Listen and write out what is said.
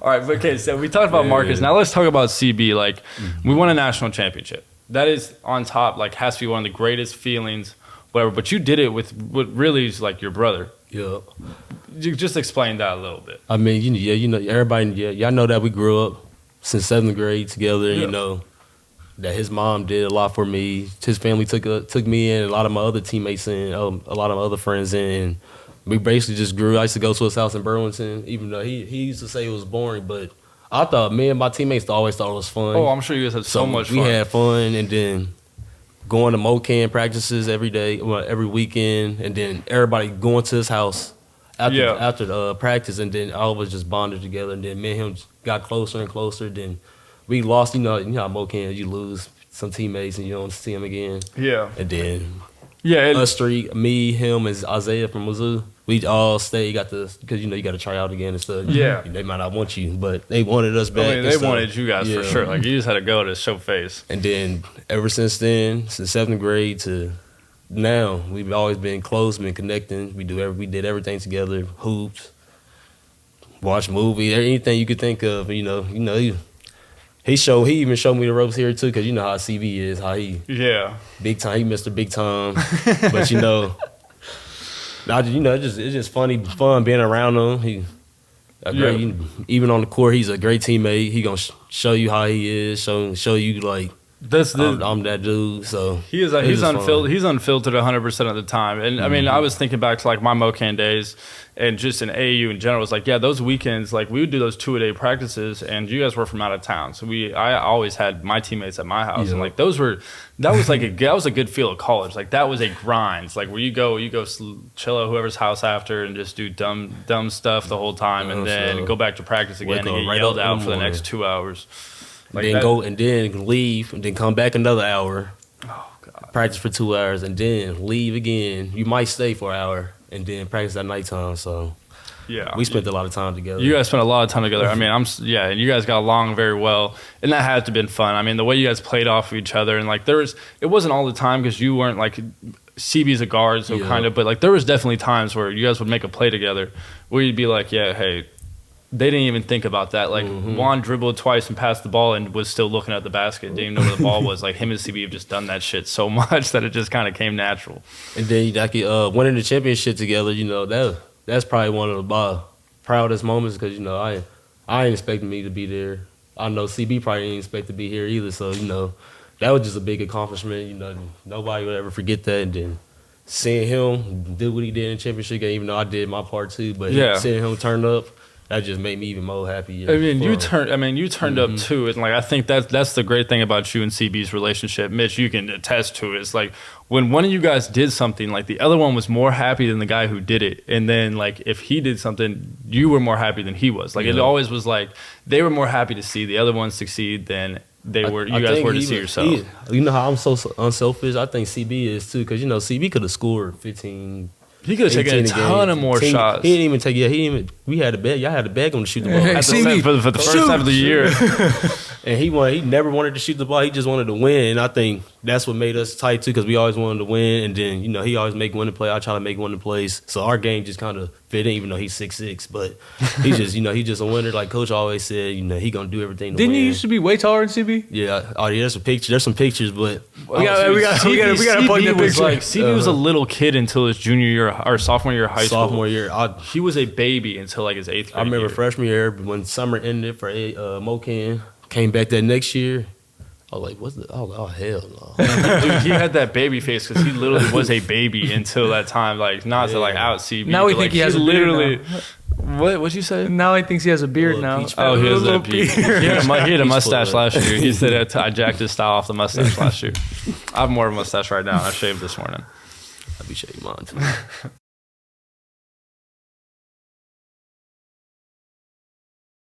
All right, but okay, so we talked about Marcus. Now let's talk about CB. Like, we won a national championship. That is on top, like, has to be one of the greatest feelings, whatever. But you did it with what really is like your brother. Yeah. You just explain that a little bit. I mean, everybody, y'all know that we grew up since 7th grade together. You know that his mom did a lot for me. His family took me in, a lot of my other teammates in, a lot of my other friends in. And we basically just grew. I used to go to his house in Burlington, even though he used to say it was boring, but I thought, me and my teammates always thought it was fun. Oh, I'm sure you guys had so much fun. We had fun, and then going to MoCan practices every day, every weekend, and then everybody going to his house after the practice, and then all of us just bonded together, and then me and him got closer and closer. Then we lost, you know how MoCan, you lose some teammates and you don't see them again. Yeah. And then us three, me, him, and Isaiah from Mizzou, we all stayed, because you got to try out again and stuff. Yeah. They might not want you, but they wanted us back. I mean, they wanted you guys for sure. Like, you just had to go to show face. And then ever since then, since 7th grade to now, we've always been close, been connecting. We did everything together, hoops, watch movies, anything you could think of. He even showed me the ropes here too, because you know how CB is, how he big time, he Mr. Big Time. But it's just fun being around him. Even on the court, he's a great teammate. He gonna show you how he is, show you like I'm that dude. So he's unfiltered. He's unfiltered 100% of the time. And I mean, I was thinking back to like my MoCan days, and just in AAU in general. It's like, those weekends, like we would do those 2-a-day practices, and you guys were from out of town, so I always had my teammates at my house, and like that was a good feel of college. Like that was a grind. It's like where you go chill at whoever's house after and just do dumb stuff the whole time, and then go back to practice again and get yelled out for the next 2 hours. Like and then leave, and then come back another hour. Oh God! Practice for 2 hours, and then leave again. You might stay for an hour, and then practice at nighttime. So we spent a lot of time together. You guys spent a lot of time together. I mean, and you guys got along very well, and that had to have been fun. I mean, the way you guys played off of each other, and like it wasn't all the time because you weren't like CB's a guard, so kind of, but like there was definitely times where you guys would make a play together where you'd be like, hey. They didn't even think about that. Like, Juan dribbled twice and passed the ball and was still looking at the basket. Didn't even know where the ball was. Like, him and CB have just done that shit so much that it just kind of came natural. And then, winning the championship together, that's probably one of the proudest moments because, I ain't expecting me to be there. I know CB probably didn't expect to be here either. So, that was just a big accomplishment. Nobody would ever forget that. And then seeing him do what he did in the championship game, even though I did my part too, but seeing him turn up, that just made me even more happy. I mean, you turned up too, and like I think that's the great thing about you and CB's relationship. Mitch, you can attest to it. It's like when one of you guys did something, like the other one was more happy than the guy who did it, and then like if he did something, you were more happy than he was. Like it always was like they were more happy to see the other one succeed than you guys were to see yourself. You know how I'm so unselfish. I think CB is too, because CB could have scored 15. He could have taken a ton of more shots. He didn't even take. We had to beg. Y'all had to beg him to shoot the ball. For the first half of the year. And he never wanted to shoot the ball. He just wanted to win. And I think that's what made us tight too, because we always wanted to win. And then he always make winning play. I try to make winning plays. So our game just kind of fit in, even though he's 6'6". But he's just he's just a winner. Like Coach always said, he gonna do everything to Didn't win. you used to be way taller than CB? Yeah. Oh yeah. There's some pictures, but we gotta point that picture. Like CB was a little kid until his junior year or sophomore year of high school. Sophomore year, he was a baby until like his 8th grade. I remember freshman year when summer ended for MoCan. Came back that next year. I was like, what's the? Oh hell no! Dude, he had that baby face because he literally was a baby until that time. Like not to like out CB. Now we think he has a beard now. What'd you say? Now he thinks he has a beard now. Oh, he has a beard. He had a mustache last year. He said I jacked his style off the mustache last year. I have more of a mustache right now. I shaved this morning. I'll be shaving mine too.